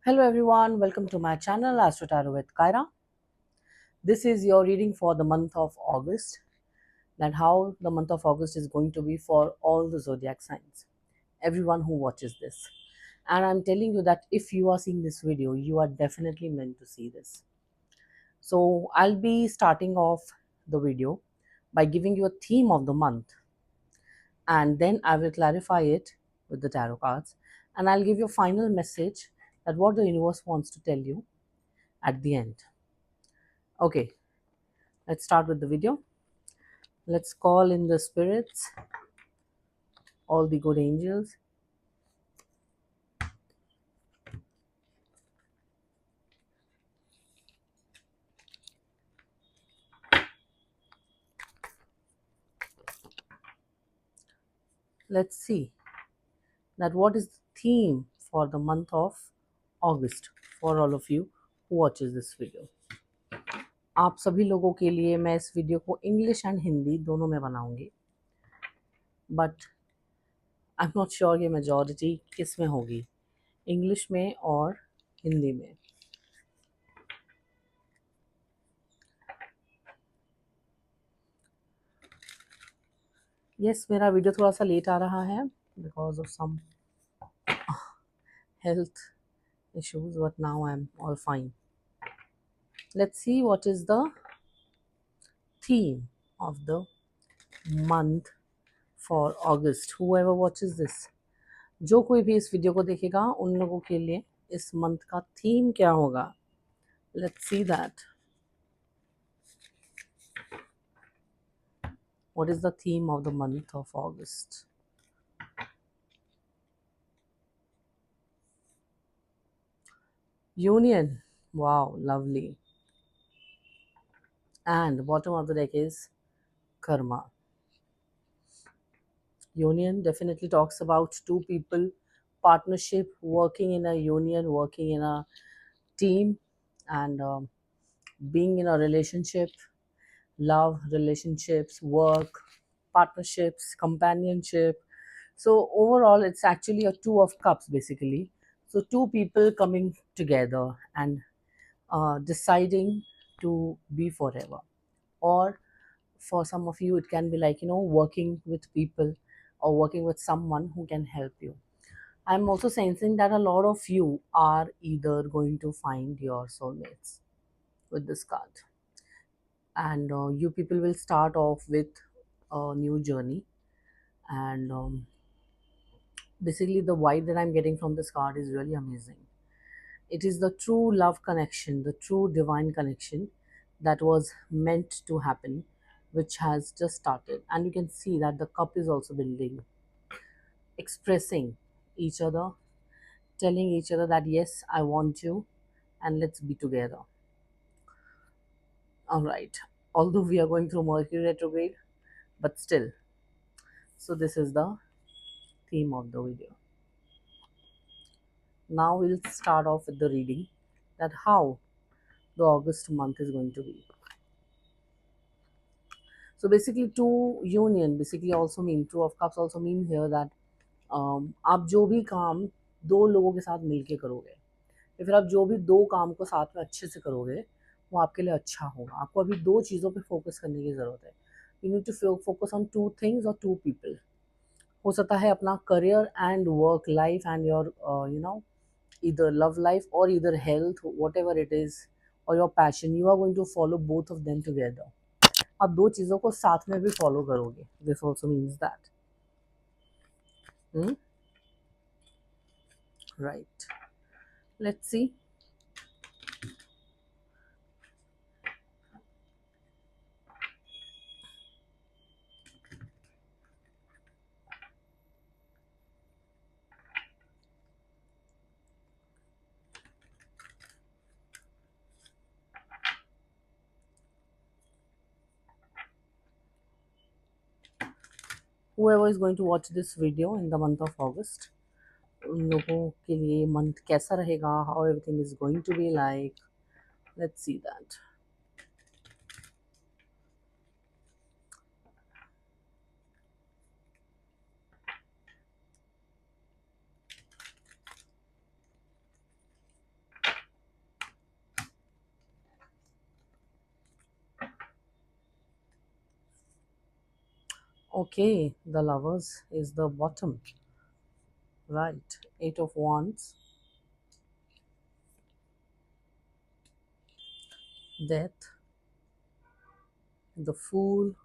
Hello everyone, welcome to my channel Astro Tarot with Kyra. This is your reading for the month of August, that how the month of August is going to be for all the zodiac signs, everyone who watches this. And I'm telling you that if you are seeing this video, you are definitely meant to see this. So I'll be starting off the video by giving you a theme of the month, and then I will clarify it with the tarot cards, and I'll give you a final message that what the universe wants to tell you at the end. Okay, let's start with the video. Let's call in the spirits, all the good angels. Let's see that what is the theme for the month of August for all of you who watches this video. आप सभी लोगों के लिए मैं इस video को English and Hindi दोनों में बनाऊंगी, but I am not sure ये मेजॉरिटी किस में होगी, इंग्लिश में और हिंदी में. यस, मेरा वीडियो थोड़ा सा लेट आ रहा है because of some health issues, but now I'm all fine. Let's see what is the theme of the month for August. Whoever watches this, जो कोई भी इस वीडियो को देखेगा उन लोगों के लिए इस मंथ का थीम क्या होगा. Let's see that. What is the theme of the month of August? Union. Wow, lovely. And the bottom of the deck is Karma. Union definitely talks about two people, partnership, working in a union, working in a team, and being in a relationship, love, relationships, work, partnerships, companionship. So overall, it's actually a two of cups basically. So two people coming together and deciding to be forever. Or for some of you, it can be like, working with people or working with someone who can help you. I'm also sensing that a lot of you are either going to find your soulmates with this card, and you people will start off with a new journey. And basically, the vibe that I'm getting from this card is really amazing. It is the true love connection, the true divine connection that was meant to happen, which has just started. And you can see that the cup is also building, expressing each other, telling each other that yes, I want you and let's be together. All right. Although we are going through Mercury retrograde, but still. So this is the theme of the video. Now we'll start off with the reading, that how the August month is going to be. So basically, two union basically also mean, two of cups also mean here that आप जो भी काम दो लोगों के साथ मिलके करोगे, या फिर आप जो भी दो काम को साथ में अच्छे से करोगे, वो आपके लिए अच्छा होगा. आपको अभी दो चीज़ों पे फोकस करने की ज़रूरत है. You need to focus on two things और टू पीपल. हो सकता है अपना career and work life and your either love life or either health, whatever it is, or your passion, you are going to follow both of them together. आप दो चीज़ों को साथ में भी फॉलो करोगे. This also means that. Right, let's see. whoever is going to watch this video in the month of August, उन लोगों के लिए मंथ कैसा रहेगा, how everything is going to be like. Let's see that. Okay, the lovers is the bottom, right? Eight of Wands, Death, the Fool,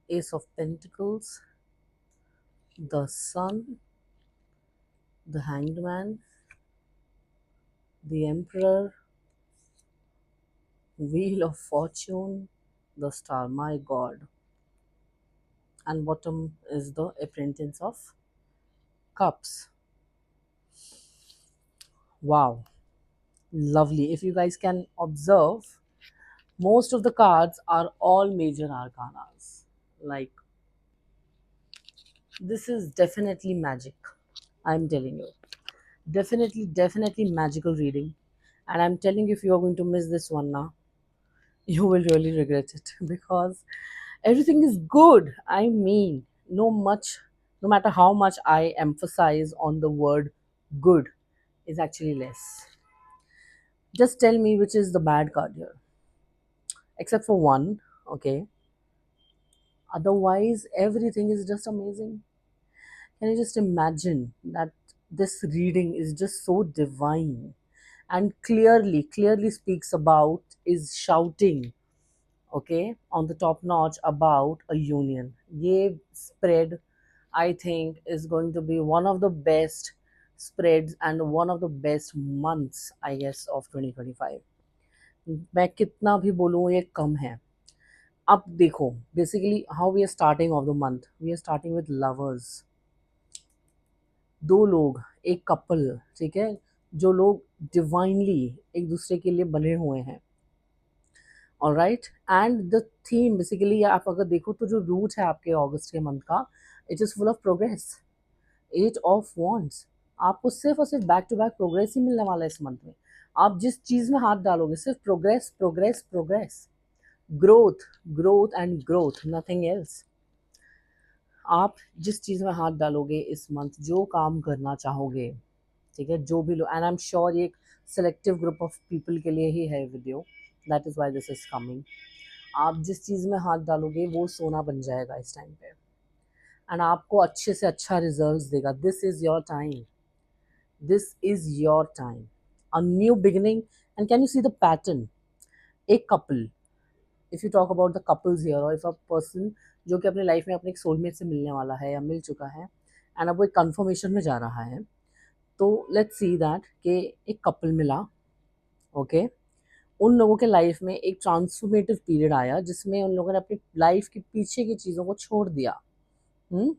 Ace of Pentacles, the Sun, the Hanged Man, the Emperor, Wheel of Fortune, the Star. My God. And bottom is the Apprentice of Cups. Wow, lovely. If you guys can observe, most of the cards are all major arcanas. Like, this is definitely magic. I'm telling you. Definitely magical reading. And I'm telling you, if you are going to miss this one now, you will really regret it because everything is good. I mean, no matter how much I emphasize on the word good, is actually less. Just tell me which is the bad card here, except for one, okay? Otherwise, everything is just amazing. Can you just imagine that this reading is just so divine and clearly speaks about, is shouting, okay, on the top notch about a union. Ye spread, I think, is going to be one of the best spreads and one of the best months, I guess, of 2025. मैं कितना भी बोलूँ ये कम है. अब देखो, basically how we are starting off the month, we are starting with lovers. दो लोग, एक कपल, ठीक है, जो लोग डिवाइनली एक दूसरे के लिए बने हुए हैं. Alright, and the theme basically आप अगर देखो तो जो रूट है आपके अगस्त के मंथ का, it is full of progress. Eight of wands, आपको सिर्फ और सिर्फ बैक टू बैक प्रोग्रेस ही मिलने वाला है इस मंथ में. आप जिस चीज़ में हाथ डालोगे सिर्फ progress progress progress, growth growth and growth, nothing else. आप जिस चीज़ में हाथ डालोगे इस मंथ, जो काम करना चाहोगे, ठीक है, जो भी लो, एंड आई एम श्योर ये एक सेलेक्टिव ग्रुप ऑफ पीपल के लिए ही है video, that is why this is coming. आप जिस चीज़ में हाथ डालोगे वो सोना बन जाएगा इस टाइम पे, एंड आपको अच्छे से अच्छा रिजल्ट्स देगा. This is your time, this is your time, a new beginning. And can you see the pattern? एक couple, if you talk about the couples here, और इफ अ पर्सन जो कि अपने लाइफ में अपने एक सोलमेट से मिलने वाला है या मिल चुका है, एंड अब वो एक कन्फर्मेशन में जा रहा है, तो लेट्स सी दैट कि एक कपल मिला, ओके. उन लोगों के लाइफ में एक ट्रांसफॉर्मेटिव पीरियड आया जिसमें उन लोगों ने अपनी लाइफ के पीछे की चीज़ों को छोड़ दिया. हम्म,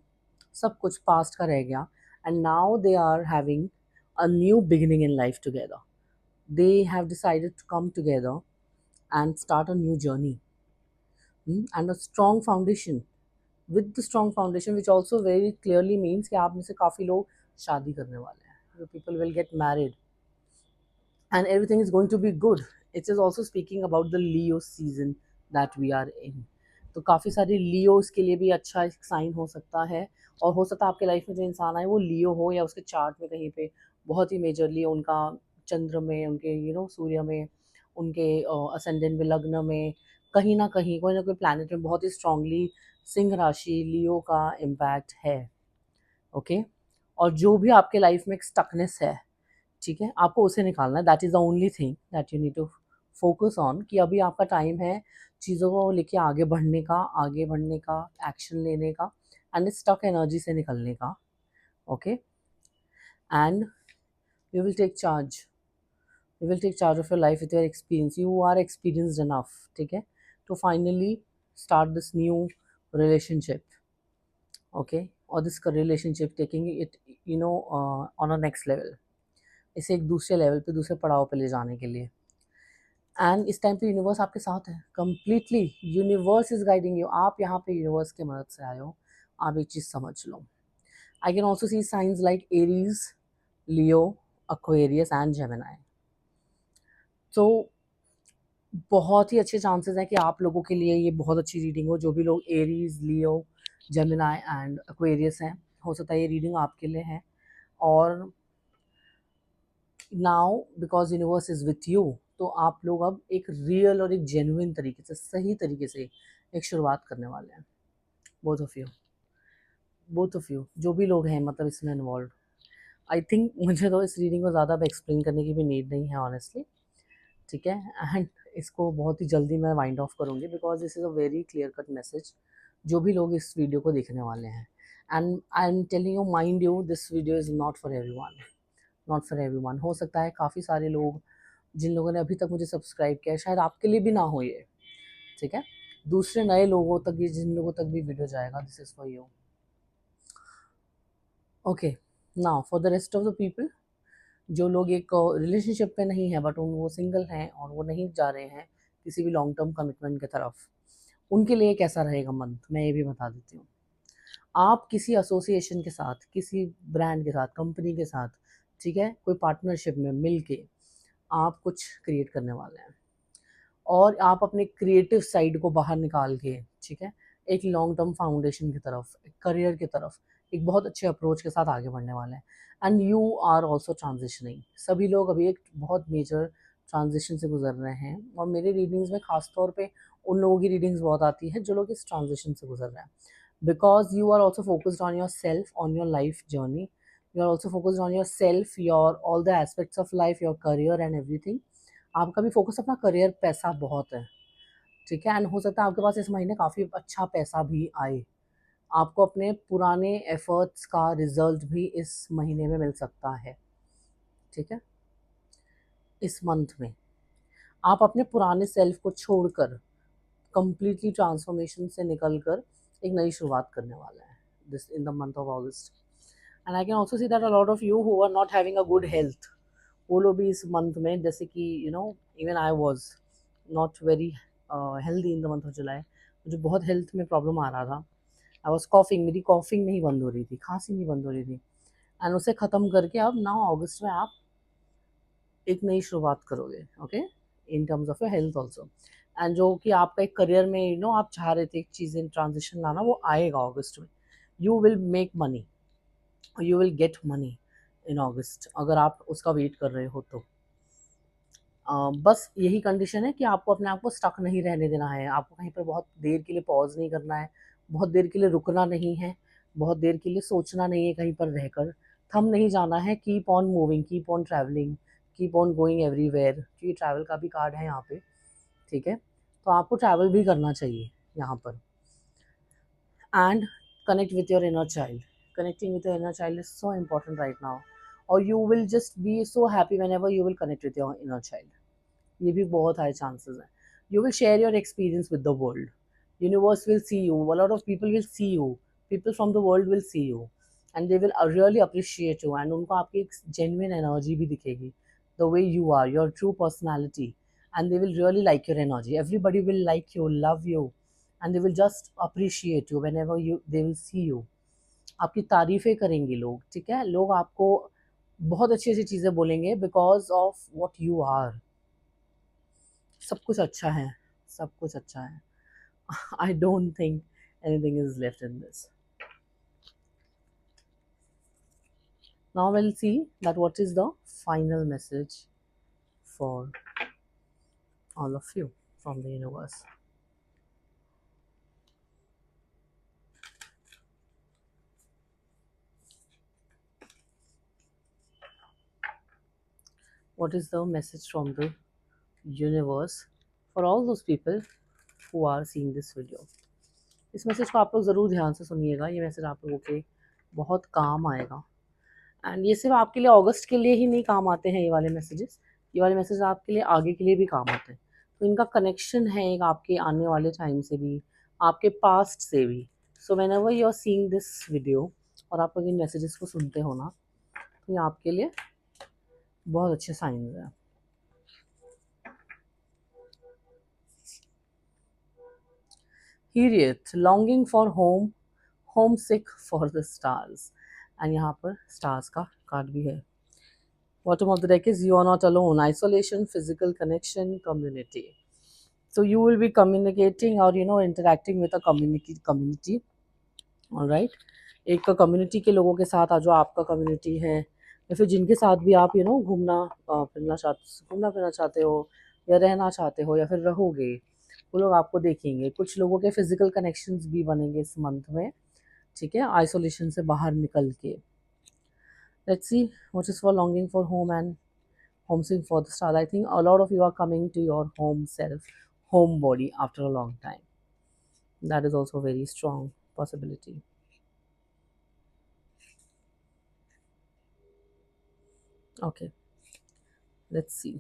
सब कुछ पास्ट का रह गया, and now they are having a new beginning in life together. They have decided to come together and start a new journey, and a strong foundation. With the strong foundation which also very clearly means कि आप में से काफ़ी लोग शादी करने वाले हैं. जो people will get married and everything is going to be good. It is also speaking about the Leo season that we are in. तो काफ़ी सारे लियोस के लिए भी अच्छा एक साइन हो सकता है, और हो सकता है आपके लाइफ में जो इंसान आए वो लियो हो, या उसके चार्ट में कहीं पे बहुत ही मेजरली उनका चंद्र में, उनके सूर्य में, उनके असेंडेंट में, लग्न में, कहीं ना कहीं कोई ना कोई प्लैनेट में बहुत ही स्ट्रांगली सिंह राशि लियो का इम्पैक्ट है, ओके. और जो भी आपके लाइफ में एक स्टकनेस है, ठीक है, आपको उसे निकालना है. That is the only thing that you need to focus on, कि अभी आपका टाइम है चीज़ों को लेके आगे बढ़ने का, एक्शन लेने का, एंड स्टक एनर्जी से निकलने का, okay. And you will take charge, you will take charge of your life with your experience. You are experienced enough, ठीक है, to finally start this new relationship, okay, और this relationship taking it on a next level, इसे एक दूसरे level पे, दूसरे पड़ाव पे ले जाने के लिए. एंड इस टाइम पे यूनिवर्स आपके साथ है completely. Universe is guiding you. आप यहाँ पे यूनिवर्स के मदद से आए हो. आप एक चीज़ समझ लो. I can also see signs like Aries, Leo, Aquarius and Gemini. तो बहुत ही अच्छे चांसेस हैं कि आप लोगों के लिए ये बहुत अच्छी रीडिंग हो. जो भी लोग Aries, Leo, Gemini and Aquarius हैं, हो सकता है ये रीडिंग आपके लिए है. और now because universe is with you, तो आप लोग अब एक रियल और एक जेन्युइन तरीके से, सही तरीके से एक शुरुआत करने वाले हैं, बोथ ऑफ यू जो भी लोग हैं मतलब इसमें इन्वॉल्व। आई थिंक मुझे तो इस रीडिंग को ज़्यादा एक्सप्लेन करने की भी नीड नहीं है ऑनेस्टली, ठीक है। एंड इसको बहुत ही जल्दी मैं वाइंड ऑफ करूँगी because this is a very clear cut message जो भी लोग इस वीडियो को देखने वाले हैं। And I am telling you, mind you, this video is not for everyone, not for everyone. हो सकता है काफ़ी सारे लोग जिन लोगों ने अभी तक मुझे सब्सक्राइब किया है शायद आपके लिए भी ना हो ये, ठीक है। दूसरे नए लोगों तक, ये जिन लोगों तक भी वीडियो जाएगा, this is for you. Okay, now for the rest of the people, जो लोग एक रिलेशनशिप पे नहीं है बट वो सिंगल हैं और वो नहीं जा रहे हैं किसी भी लॉन्ग टर्म कमिटमेंट की तरफ, उनके लिए कैसा रहेगा मंथ, मैं ये भी बता देती हूँ। आप किसी एसोसिएशन के साथ, किसी ब्रांड के साथ, कंपनी के साथ, ठीक है, कोई पार्टनरशिप में मिल के आप कुछ क्रिएट करने वाले हैं और आप अपने क्रिएटिव साइड को बाहर निकाल के, ठीक है, एक लॉन्ग टर्म फाउंडेशन की तरफ, एक करियर की तरफ एक बहुत अच्छे अप्रोच के साथ आगे बढ़ने वाले हैं। And you are also transitioning, सभी लोग अभी एक बहुत मेजर ट्रांजिशन से गुजर रहे हैं और मेरे रीडिंग्स में खास तौर पे उन लोगों की रीडिंग्स बहुत आती है जो लोग इस ट्रांजिशन से गुजर रहे हैं, because you are also focused on yourself, on your life journey, you are also focused on yourself, your all the aspects of life, your career and everything. आपका भी फोकस अपना career, पैसा बहुत है, ठीक है। And हो सकता है आपके पास इस महीने काफ़ी अच्छा पैसा भी आए, आपको अपने पुराने एफर्ट्स का रिजल्ट भी इस महीने में मिल सकता है, ठीक है। इस मंथ में आप अपने पुराने सेल्फ को छोड़कर कंप्लीटली ट्रांसफॉर्मेशन से निकलकर एक नई शुरुआत करने वाला है this in the month of August. And I can also see that a lot of you who are not having a good health, वो लोग भी इस मंथ में, जैसे कि you know even I was not very healthy in the month of July, मुझे बहुत health में प्रॉब्लम आ रहा था। आई वॉज कॉफिंग, मेरी कॉफिंग नहीं बंद हो रही थी, खांसी नहीं बंद हो रही थी, एंड उसे ख़त्म करके अब नाउ अगस्त में आप एक नई शुरुआत करोगे, okay, in terms of your health also. And जो कि आपका एक करियर में यू नो आप चाह रहे थे एक चीज़ इन ट्रांजिशन लाना, वो आएगा अगस्त में। You will make money, you will get money in August, अगर आप उसका वेट कर रहे हो तो। बस यही कंडीशन है कि आपको अपने आप को स्टक नहीं रहने देना है, आपको कहीं पर बहुत देर के लिए पॉज नहीं करना है, बहुत देर के लिए रुकना नहीं है, बहुत देर के लिए सोचना नहीं है, कहीं पर रहकर थम नहीं जाना है। Keep on moving, keep on travelling, keep on going everywhere, क्योंकि ट्रैवल का भी कार्ड है यहाँ पे, ठीक है। तो आपको ट्रैवल भी करना चाहिए यहाँ पर। And connect with your inner child, connecting with your inner child is so important right now, or you will just be so happy whenever you will connect with your inner child, ये भी बहुत high chances हैं। You will share your experience with the world, universe will see you, a lot of people will see you, people from the world will see you and they will really appreciate you, and उनको आपकी एक genuine energy भी दिखेगी, the way you are, your true personality, and they will really like your energy, everybody will like you, love you, and they will just appreciate you when ever you they will see you. आपकी तारीफ़ें करेंगे लोग, ठीक है, लोग आपको बहुत अच्छी अच्छी चीज़ें बोलेंगे because of what you are. सब कुछ अच्छा है, सब कुछ अच्छा है। I don't think anything is left in this. Now we'll see that what is the final message for all of you from the universe. What is the message from the universe for all those people who are seeing this video? इस message को आप लोग ज़रूर ध्यान से सुनिएगा, ये message आप लोगों के बहुत काम आएगा। एंड ये सिर्फ आपके लिए अगस्त के लिए ही नहीं काम आते हैं, ये वाले मैसेजेस, ये वाले मैसेज आपके लिए आगे के लिए भी काम आते हैं। तो इनका कनेक्शन है एक आपके आने वाले टाइम से भी, आपके पास्ट से भी। So whenever you are seeing this video और आप लोग इन मैसेजेस को सुनते हो ना, तो ये आपके लिए बहुत अच्छे साइंस हैं। Harriet, longing for home, homesick for the stars, and यहाँ पर स्टार्स का कार्ड भी है। Bottom of the deck is you are not alone, isolation, physical connection, community. So you will be communicating or you know interacting with a community, all right. एक community के लोगों के साथ जो आपका कम्युनिटी है, या फिर जिनके साथ भी आप यू नो घूमना फिरना चाहते हो या रहना चाहते हो या फिर रहोगे, वो लोग आपको देखेंगे, कुछ लोगों के फिजिकल कनेक्शंस भी बनेंगे इस मंथ में, ठीक है, आइसोलेशन से बाहर निकल के। Let's see what is for longing for home and homesick for the stars. I think a lot of you are coming to your home self, home body after a long time. That is also a very strong possibility. Okay, let's see.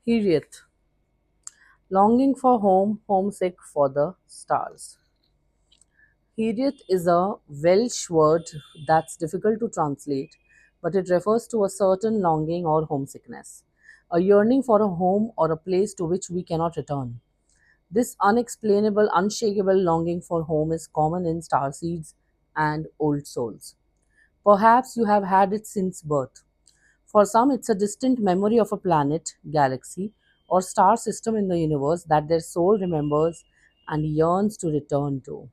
Harriet, longing for home, homesick for the stars. Harriet is a Welsh word that's difficult to translate, but it refers to a certain longing or homesickness, a yearning for a home or a place to which we cannot return. This unexplainable, unshakable longing for home is common in starseeds and old souls. Perhaps you have had it since birth. For some, it's a distant memory of a planet, galaxy, or star system in the universe that their soul remembers and yearns to return to.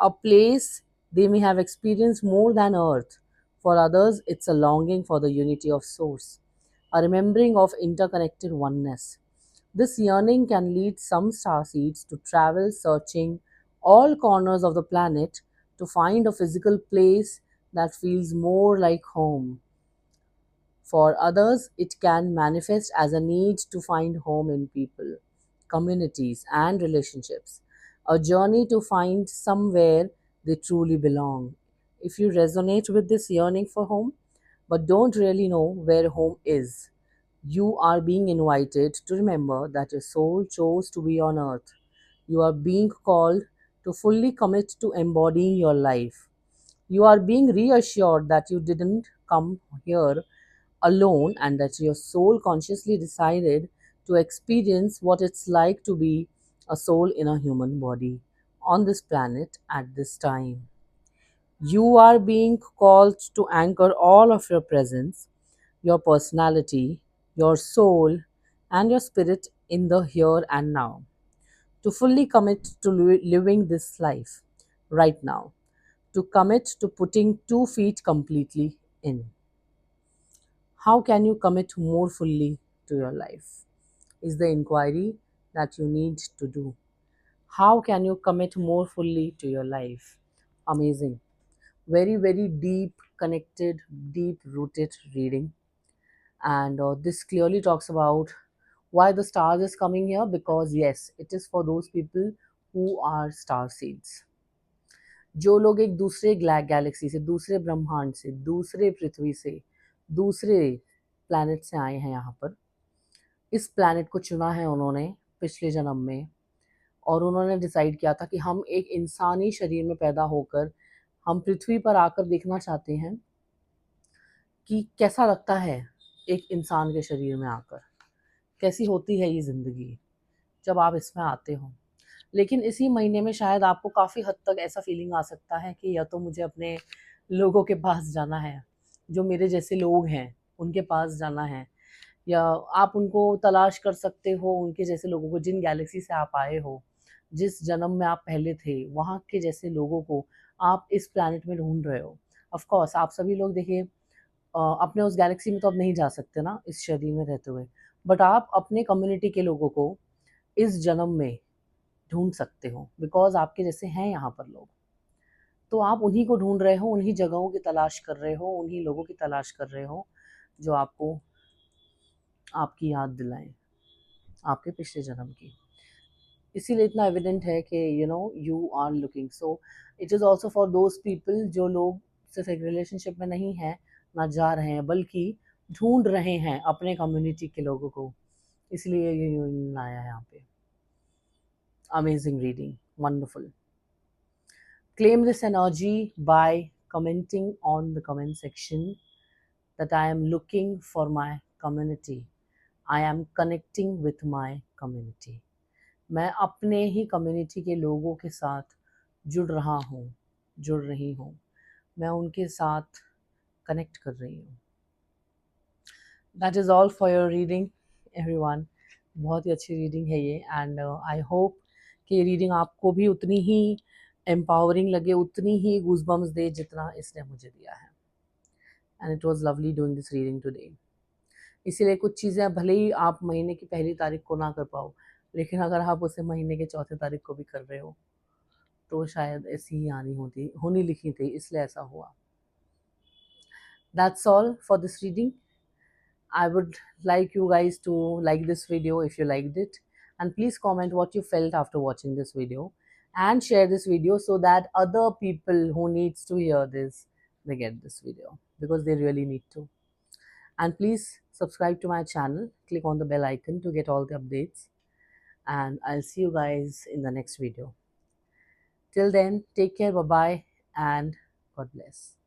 A place they may have experienced more than Earth. For others, it's a longing for the unity of Source, a remembering of interconnected oneness. This yearning can lead some starseeds to travel searching all corners of the planet to find a physical place that feels more like home. For others, it can manifest as a need to find home in people, communities, and relationships, a journey to find somewhere they truly belong. If you resonate with this yearning for home, but don't really know where home is, you are being invited to remember that your soul chose to be on earth. You are being called to fully commit to embodying your life. You are being reassured that you didn't come here alone and that your soul consciously decided to experience what it's like to be a soul in a human body on this planet at this time. You are being called to anchor all of your presence, your personality, your soul, and your spirit in the here and now. To fully commit to living this life right now. To commit to putting 2 feet completely in. How can you commit more fully to your life? Is the inquiry that you need to do. How can you commit more fully to your life? Amazing. Very, very deep, connected, deep rooted reading. And this clearly talks about why the stars is coming here, because yes, it is for those people who are star seeds. जो लोग एक दूसरे Galaxy से, दूसरे ब्रह्मांड से, दूसरे पृथ्वी से, दूसरे प्लैनेट से आए हैं यहाँ पर, इस प्लैनेट को चुना है उन्होंने पिछले जन्म में, और उन्होंने डिसाइड किया था कि हम एक इंसानी शरीर में पैदा होकर हम पृथ्वी पर आकर देखना चाहते हैं कि कैसा लगता है एक इंसान के शरीर में आकर, कैसी होती है ये ज़िंदगी जब आप इसमें आते हो। लेकिन इसी महीने में शायद आपको काफ़ी हद तक ऐसा फीलिंग आ सकता है कि या तो मुझे अपने लोगों के पास जाना है, जो मेरे जैसे लोग हैं उनके पास जाना है, या आप उनको तलाश कर सकते हो, उनके जैसे लोगों को जिन गैलेक्सी से आप आए हो, जिस जन्म में आप पहले थे वहाँ के जैसे लोगों को आप इस प्लैनेट में ढूंढ रहे हो। ऑफ कोर्स आप सभी लोग देखिए, अपने उस गैलेक्सी में तो अब नहीं जा सकते ना इस शरीर में रहते हुए, बट आप अपने कम्युनिटी के लोगों को इस जन्म में ढूंढ सकते हो, बिकॉज आपके जैसे हैं यहाँ पर लोग। तो आप उन्हीं को ढूंढ रहे हो, उन्हीं जगहों की तलाश कर रहे हो, उन्हीं लोगों की तलाश कर रहे हो जो आपको आपकी याद दिलाएं आपके पिछले जन्म की। इसीलिए इतना एविडेंट है कि you are looking. So it is also for those people जो लोग सिर्फ एक रिलेशनशिप में नहीं हैं, ना जा रहे हैं, बल्कि ढूंढ रहे हैं अपने कम्युनिटी के लोगों को। इसलिए ये यूनियन आया है यहाँ पे। Amazing reading, wonderful. Claim this energy by commenting on the comment section that I am looking for my community. I am connecting with my community. मैं अपने ही कम्युनिटी के लोगों के साथ जुड़ रहा हूँ, जुड़ रही हूँ, मैं उनके साथ कनेक्ट कर रही हूँ। That is all for your reading, everyone. बहुत ही अच्छी रीडिंग है ये, एंड आई होप कि ये रीडिंग आपको भी उतनी ही एम्पावरिंग लगे, उतनी ही गूजबम्स दे जितना इसने मुझे दिया है। and it was lovely doing this reading today. इसीलिए कुछ चीज़ें भले ही आप महीने की पहली तारीख को ना कर पाओ, लेकिन अगर आप उसे महीने के चौथे तारीख को भी कर रहे हो तो शायद ऐसी ही आनी होनी लिखी थी, इसलिए ऐसा हुआ. That's all for this reading. I would like you guys to like this video if you liked it, and please comment what you felt after watching this video, and share this video so that other people who needs to hear this, they get this video, because they really need to. And please subscribe to my channel, click on the bell icon to get all the updates, and I'll see you guys in the next video. Till then, take care, bye bye, and God bless.